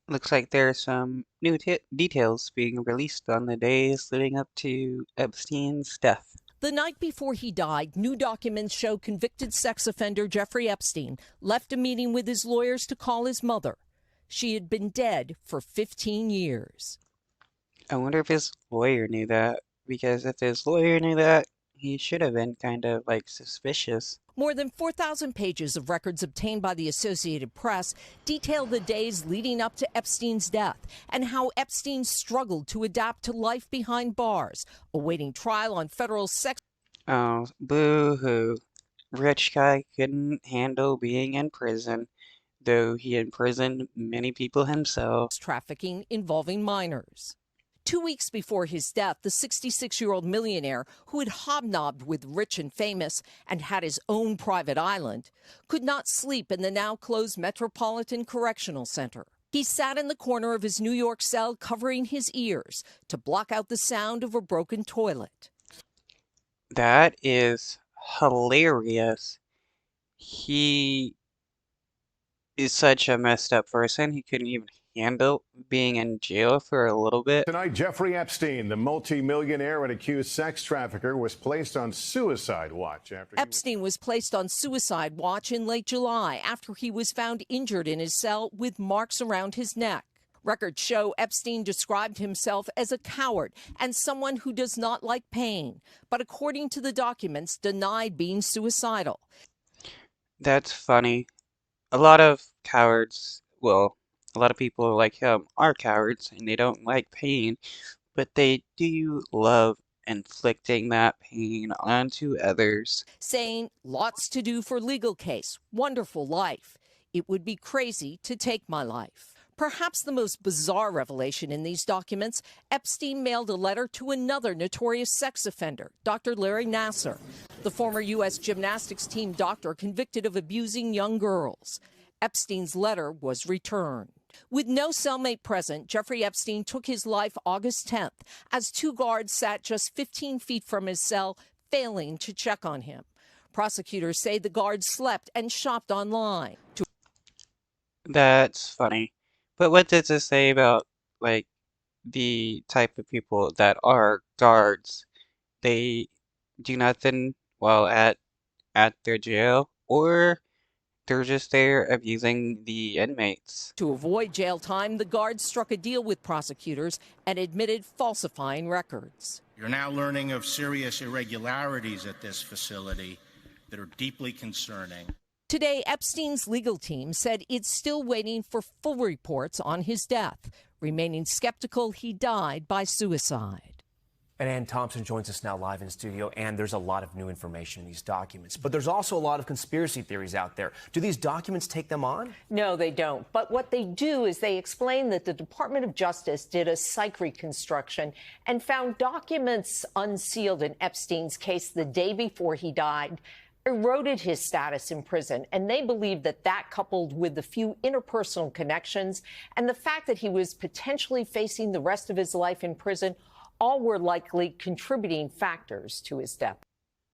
Looks like there's some new details being released on the days leading up to Epstein's death. The night before he died, new documents show convicted sex offender Jeffrey Epstein left a meeting with his lawyers to call his mother. She had been dead for 15 years. I wonder if his lawyer knew that, because if his lawyer knew that, he should have been kind of like suspicious. More than 4,000 pages of records obtained by the Associated Press detail the days leading up to Epstein's death and how Epstein struggled to adapt to life behind bars, awaiting trial on federal sex. Oh, boo-hoo. Rich guy couldn't handle being in prison, though he imprisoned many people himself. Trafficking involving minors. 2 weeks before his death, the 66-year-old millionaire who had hobnobbed with rich and famous and had his own private island could not sleep in the now closed Metropolitan Correctional Center. He sat in the corner of his New York cell covering his ears to block out the sound of a broken toilet. That is hilarious. He is such a messed up person. He couldn't even handle being in jail for a little bit. Tonight, Jeffrey Epstein, the multimillionaire and accused sex trafficker, was placed on suicide watch after Epstein was placed on suicide watch in late July after he was found injured in his cell with marks around his neck. Records show Epstein described himself as a coward and someone who does not like pain, but according to the documents, denied being suicidal. That's funny. A lot of cowards, well, a lot of people like him are cowards and they don't like pain, but they do love inflicting that pain onto others. Saying, lots to do for legal case, wonderful life. It would be crazy to take my life. Perhaps the most bizarre revelation in these documents, Epstein mailed a letter to another notorious sex offender, Dr. Larry Nassar, the former U.S. gymnastics team doctor convicted of abusing young girls. Epstein's letter was returned. With no cellmate present, Jeffrey Epstein took his life August 10th as two guards sat just 15 feet from his cell, failing to check on him. Prosecutors say the guards slept and shopped online. That's funny. But what does it say about, like, the type of people that are guards? They do nothing while at their jail, or they're just there abusing the inmates. To avoid jail time, the guards struck a deal with prosecutors and admitted falsifying records. You're now learning of serious irregularities at this facility that are deeply concerning. Today, Epstein's legal team said it's still waiting for full reports on his death, remaining skeptical he died by suicide. And Ann Thompson joins us now live in studio, and there's a lot of new information in these documents. But there's also a lot of conspiracy theories out there. Do these documents take them on? No, they don't. But what they do is they explain that the Department of Justice did a psych reconstruction and found documents unsealed in Epstein's case the day before he died eroded his status in prison. And they believe that that, coupled with the few interpersonal connections and the fact that he was potentially facing the rest of his life in prison, all were likely contributing factors to his death.